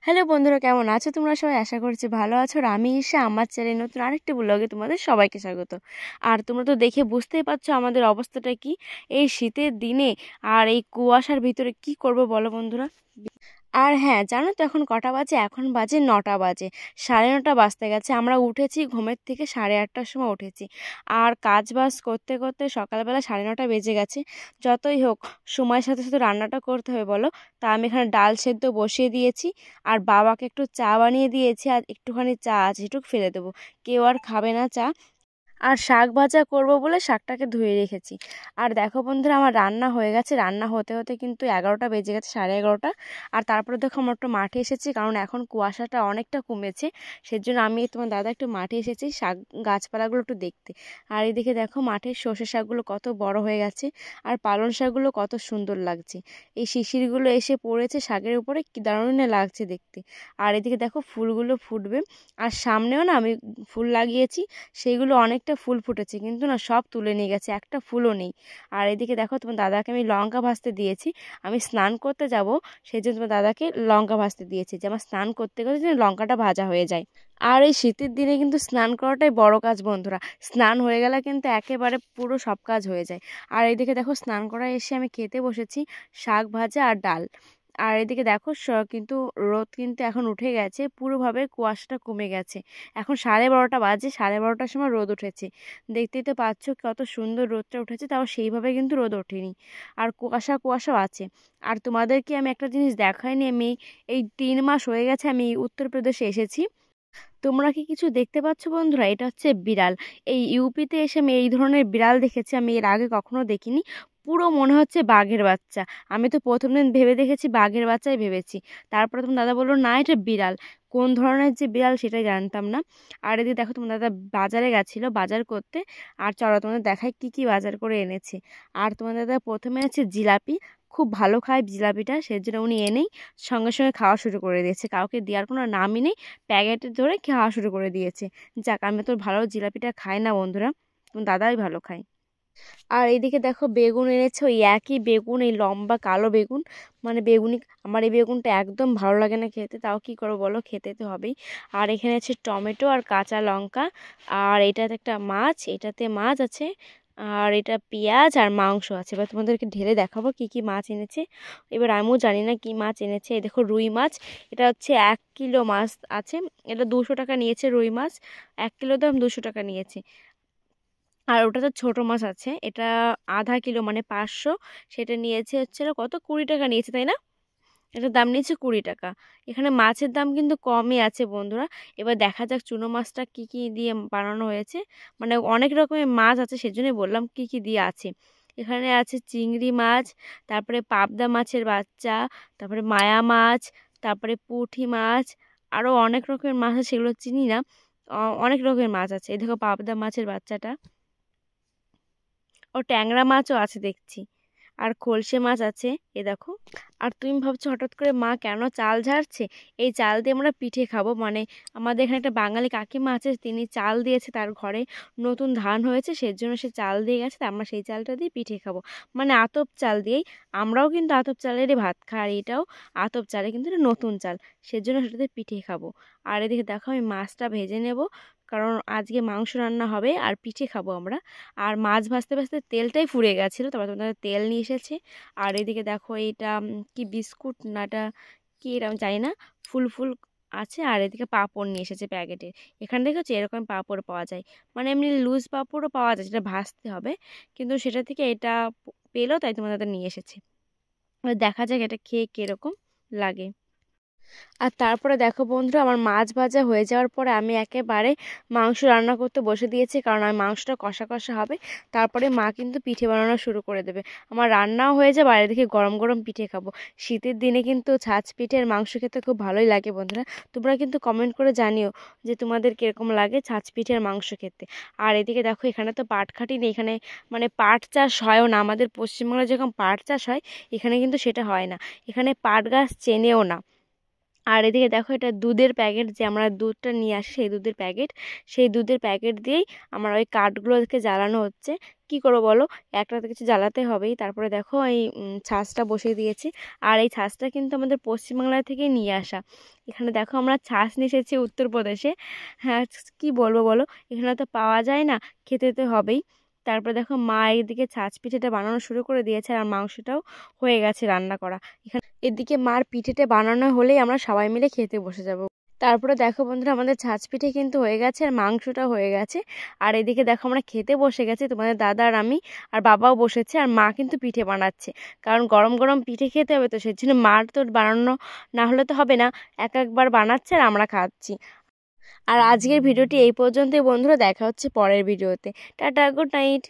Hello বন্ধুরা, কেমন আছো তোমরা সবাই? আশা করছি ভালো আছো। আর আমি ঈশা, আমার চ্যানেল নতুন আরেকটি ব্লগে তোমাদের সবাইকে স্বাগত। আর তোমরা তো দেখে বুঝতেই পারছো আমাদের অবস্থাটা কি এই শীতের দিনে আর এই কুয়াশার ভিতরে কি করব বলো বন্ধুরা। আর হ্যাঁ, জানো তো এখন কটা বাজে? এখন বাজে 9টা বাজে, 9:30 বাজতে গেছে। আমরা উঠেছি ঘুমের থেকে 8:30টার সময় উঠেছি। আর কাজ বাজ করতে করতে সকালবেলা 9:30 বেজে গেছে। যতই হোক, সময়ের সাথে সাথে রান্নাটা করতে হবে বলো। তা আমি এখানে ডাল সেদ্ধ বসিয়ে দিয়েছি, আর বাবাকে একটু চা বানিয়ে দিয়েছি, আর একটুখানি চা আছে, এটুকু ফেলে দেবো। কেউ আর খাবে না চা। আর শাক ভাজা করব বলে শাকটাকে ধুয়ে রেখেছি। আর দেখো বন্ধুরা, আমার রান্না হয়ে গেছে। রান্না হতে হতে কিন্তু 11টা বেজে গেছে, 11:30। আর তারপরে দেখো আমরা একটু মাঠে এসেছি, কারণ এখন কুয়াশাটা অনেকটা কমেছে। সেজন্য আমি তোমার দাদা একটু মাঠে এসেছি শাক গাছপালাগুলো একটু দেখতে। আর এদিকে দেখো মাঠের সর্ষে শাকগুলো কত বড় হয়ে গেছে, আর পালং শাকগুলো কত সুন্দর লাগছে। এই শিশিরগুলো এসে পড়েছে শাকের উপরে, কি দারুণ না লাগছে দেখতে। আর এদিকে দেখো ফুলগুলো ফুটবে। আর সামনেও না আমি ফুল লাগিয়েছি, সেইগুলো অনেকটা ফুল ফুটেছে, কিন্তু না সব তুলে নিয়ে গেছে, একটা ফুলও নেই। আর এদিকে দেখো তোমার দাদাকে আমি লঙ্কা ভাজতে দিয়েছি। আমি স্নান করতে যাব, সেই জন্য তোমার দাদাকে লঙ্কা ভাজতে দিয়েছি, যে আমার স্নান করতে করতে যেন লঙ্কাটা ভাজা হয়ে যায়। আর এই শীতের দিনে কিন্তু স্নান করাটাই বড় কাজ বন্ধুরা। স্নান হয়ে গেলে কিন্তু একেবারে পুরো সব কাজ হয়ে যায়। আর এইদিকে দেখো স্নান করা এসে আমি খেতে বসেছি শাক ভাজা আর ডাল। আর এদিকে দেখো কিন্তু রোদ কিন্তু এখন উঠে গেছে, পুরোভাবে কুয়াশাটা কমে গেছে। এখন 12:30 বাজে, 12:30টার সময় রোদ উঠেছে। দেখতেই তো পাচ্ছ কত সুন্দর রোদটা উঠেছে, তাও সেইভাবে কিন্তু রোদ ওঠেনি, আর কুয়াশা কুয়াশাও আছে। আর তোমাদেরকে আমি একটা জিনিস দেখাইনি, আমি এই 3 মাস হয়ে গেছে আমি উত্তরপ্রদেশে এসেছি। তোমরা কি কিছু দেখতে পাচ্ছ বন্ধুরা? এটা হচ্ছে বিড়াল। এই ইউপিতে এসে আমি এই ধরনের বিড়াল দেখেছি, আমি এর আগে কখনো দেখিনি। পুরো মনে হচ্ছে বাঘের বাচ্চা। আমি তো প্রথম দিন ভেবে দেখেছি বাঘের বাচ্চাই ভেবেছি। তারপরে তোমার দাদা বললো না, এটা বিড়াল। কোন ধরনের যে বিড়াল সেটাই জানতাম না। আর এদিকে দেখো তোমার দাদা বাজারে গেছিলো বাজার করতে। আর চলো তোমাদের দেখাই কি কি বাজার করে এনেছে। আর তোমার দাদা প্রথমে আছে জিলাপি। খুব ভালো খায় জিলাপিটা, সেজন্য উনি এনেই সঙ্গে সঙ্গে খাওয়া শুরু করে দিয়েছে, কাউকে দেওয়ার কোনো নামই নেই। প্যাকেটে ধরে খাওয়া শুরু করে দিয়েছে। যাক, আমি তো ভালো জিলাপিটা খাই না বন্ধুরা, তোমার দাদাই ভালো খায়। আর এইদিকে দেখো বেগুন এনেছে, ওই একই বেগুন, এই লম্বা কালো বেগুন, মানে বেগুনি। আমার এই বেগুনটা একদম ভালো লাগে না খেতে, তাও কি করবো বলো, খেতে তো হবেই। আর এখানে আছে টমেটো আর কাঁচা লঙ্কা। আর এটাতে একটা মাছ, এটাতে মাছ আছে। আর এটা পেঁয়াজ আর মাংস আছে। এবার তোমাদেরকে ঢেলে দেখাবো কি কি মাছ এনেছে। এবার আমিও জানি না কি মাছ এনেছে। এই দেখো রুই মাছ, এটা হচ্ছে 1 কিলো মাছ আছে। এটা 200 টাকা নিয়েছে রুই মাছ, 1 কিলো দাম 200 টাকা নিয়েছে। আর ওটা তো ছোট মাছ আছে, এটা আধা কিলো মানে 500, সেটা নিয়েছে হচ্ছে কত, 20 টাকা নিয়েছে, তাই না? এটার দাম নিয়েছে 20 টাকা। এখানে মাছের দাম কিন্তু কমই আছে বন্ধুরা। এবার দেখা যাক চুনো মাছটা কি কি দিয়ে বানানো হয়েছে। মানে অনেক রকমের মাছ আছে, সেজন্যই বললাম কি কি দিয়ে আছে। এখানে আছে চিংড়ি মাছ, তারপরে পাবদা মাছের বাচ্চা, তারপরে মায়া মাছ, তারপরে পুঁটি মাছ, আরও অনেক রকমের মাছ আছে, সেগুলো চিনি না। অনেক রকমের মাছ আছে। এই দেখো পাবদা মাছের বাচ্চাটা। ও ট্যাংরা মাছও আছে দেখছি। আর খলসে মাছ আছে, এ দেখো। আর তুমি ভাবছো হঠাৎ করে মা কেন চাল ঝাড়ছে? এই চাল দিয়ে আমরা পিঠে খাবো। মানে আমাদের এখানে একটা বাঙালি কাকিমা আছে, তিনি চাল দিয়েছে, তার ঘরে নতুন ধান হয়েছে, সেজন্য সে চাল দিয়ে গেছে, তা আমরা সেই চালটা দিয়ে পিঠে খাবো। মানে আতপ চাল দিয়েই। আমরাও কিন্তু আতপ চালেরই ভাত খাই, আর এটাও আতপ চালে, কিন্তু এটা নতুন চাল, সেজন্য সেটাতে পিঠে খাবো। আর এদিকে দেখো আমি মাছটা ভেজে নেব, কারণ আজকে মাংস রান্না হবে আর পিঠে খাবো আমরা। আর মাছ ভাজতে ভাজতে তেলটাই ফুরিয়ে গেছিলো, তারপর তোমাদের তেল নিয়ে এসেছে। আর এদিকে দেখো এইটা কি বিস্কুট না, এটা কি এটা আমি জানি না, ফুল ফুল আছে। আর এদিকে পাঁপড় নিয়ে এসেছে প্যাকেটে। এখানে দেখেছি এরকম পাঁপড় পাওয়া যায়, মানে এমনি লুজ পাঁপড়ও পাওয়া যায়, সেটা ভাজতে হবে। কিন্তু সেটা থেকে এটা পেলো, তাই তোমাদের নিয়ে এসেছে। এবার দেখা যাক এটা খেয়ে কীরকম লাগে। আর তারপরে দেখো বন্ধুরা, আমার মাছ ভাজা হয়ে যাওয়ার পরে আমি একেবারে মাংস রান্না করতে বসে দিয়েছি, কারণ আমার মাংসটা কষা কষা হবে। তারপরে মা কিন্তু পিঠে বানানো শুরু করে দেবে। আমার রান্নাও হয়ে যাবে, আর এদিকে গরম গরম পিঠে খাবো। শীতের দিনে কিন্তু ছাঁচ পিঠের মাংস খেতে খুব ভালোই লাগে বন্ধুরা। তোমরা কিন্তু কমেন্ট করে জানিও যে তোমাদের কীরকম লাগে ছাঁচ পিঠের মাংস খেতে। আর এদিকে দেখো এখানে তো পাট খাঁটি নেই, এখানে মানে পাট চাষ হয়ও না। আমাদের পশ্চিমবাংলায় যেরকম পাট চাষ হয়, এখানে কিন্তু সেটা হয় না। এখানে পাট গাছ চেনেও না। আর এদিকে দেখো এটা দুধের প্যাকেট, যে আমরা দুধটা নিয়ে আসি সেই দুধের প্যাকেট, সেই দুধের প্যাকেট দিয়েই আমার ওই কাঠগুলোকে জ্বালানো হচ্ছে। কি করবো বলো, একটা তো কিছু জ্বালাতে হবেই। তারপরে দেখো এই ছাঁচটা বসিয়ে দিয়েছি। আর এই ছাঁচটা কিন্তু আমাদের পশ্চিমবাংলা থেকেই নিয়ে আসা। এখানে দেখো আমরা ছাঁচ নিয়ে এসেছি উত্তরপ্রদেশে। হ্যাঁ, কি বলবো বলো, এখানে তো পাওয়া যায় না, খেতে তো হবেই। তারপরে দেখো মা এইদিকে ছাঁচ পিঠেটা বানানো শুরু করে দিয়েছে, আর মাংসটাও হয়ে গেছে রান্না করা। এদিকে মার পিঠেটা বানানো হলেই আমরা সবাই মিলে খেতে বসে যাব। তারপরে দেখো বন্ধুরা, আমাদের ছাঁচ পিঠে কিন্তু হয়ে গেছে আর মাংসটা হয়ে গেছে। আর এদিকে দেখো আমরা খেতে বসে গেছি, তোমাদের দাদা আর আমি, আর বাবাও বসেছে, আর মা কিন্তু পিঠে বানাচ্ছে। কারণ গরম গরম পিঠে খেতে হবে, তো সেই জন্য মার তো বানানো না হলে তো হবে না, একবার বানাচ্ছে আর আমরা খাচ্ছি। আর আজকের ভিডিওটি এই পর্যন্তই বন্ধুরা, দেখা হচ্ছে পরের ভিডিওতে। Tata, good night.